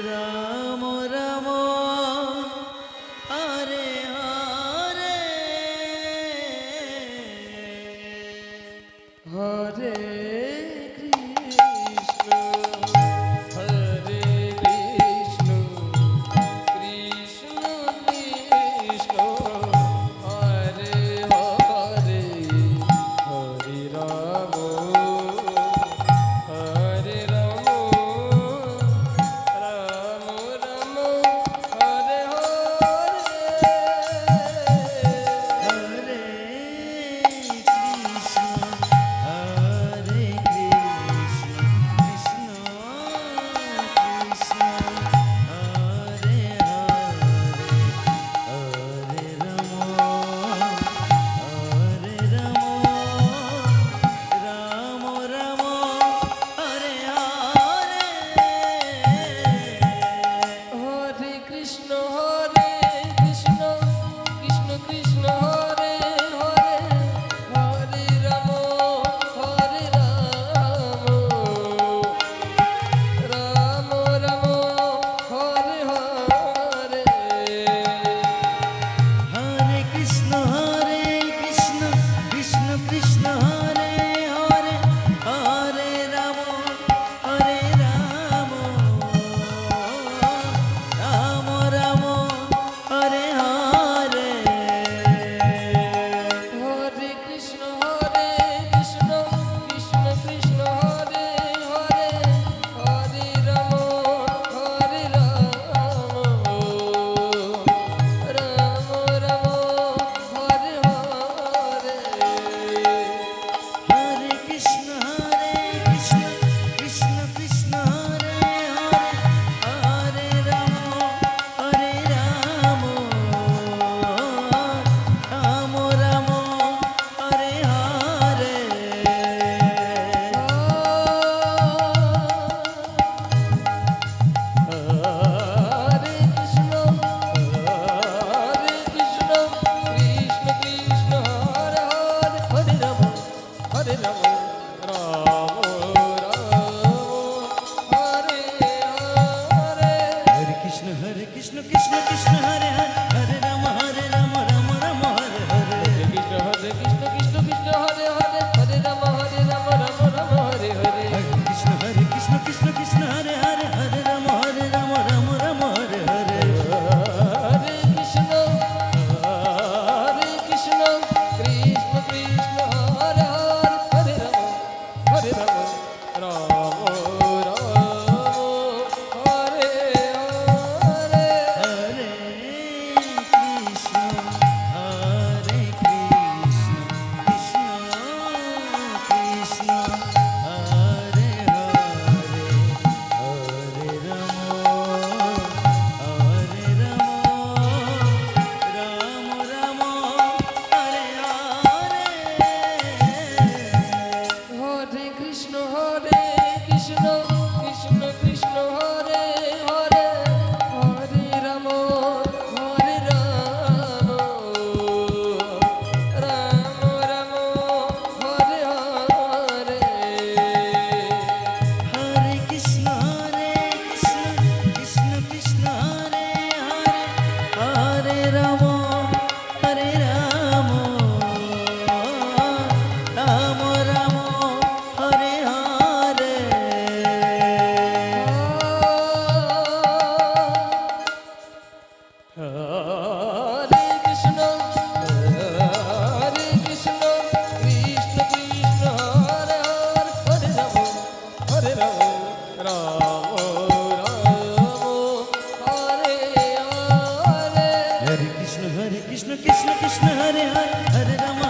Ram Ram Hare Hare Hare Krishna Hare Krishna Krishna Krishna Hare Hare Hare Ram Hare Ram Ram Ram Hare Hare Hare Krishna Krishna Krishna Hare Hare Hare Ram Ram Ram Hare Hare Hare Krishna Krishna Krishna Hare Hare Hare Ram Ram Ram Hare Hare Hare Krishna Krishna Krishna Hare Hare Hare Ram Ram Ram Hare Hare Hare Krishna Krishna Krishna Hare Hare Hare Ram Ram Ram Hare Hare Hare Krishna Krishna Krishna Hare Hare Hare Ram Ram Ram Hare Hare Hare Krishna Krishna Krishna Hare Hare Hare Ram Ram Hare Hare Hare Krishna Krishna Krishna Hare Hare Hare Ram Ram Ram Hare Hare Hare Krishna Krishna Hare Hare Hare Ram Ram Hare Hare Hare Krishna Krishna Hare Hare Hare Ram Ram Hare Hare Hare Krishna Krishna Krishna Hare Hare Hare Ram Ram Hare Hare Hare Krishna Krishna Krishna Hare Hare Hare Ram Ram Hare Hare Hare Krishna Krishna Krishna Hare Hare Hare Ram Ram Hare Hare Hare Krishna Krishna Hare Hare Hare Ram Ram Hare Hare Hare Krishna Krishna Krishna Hare Hare Hare Ram Ram Hare Hare Hare Krishna Krishna Hare Hare Hare Ram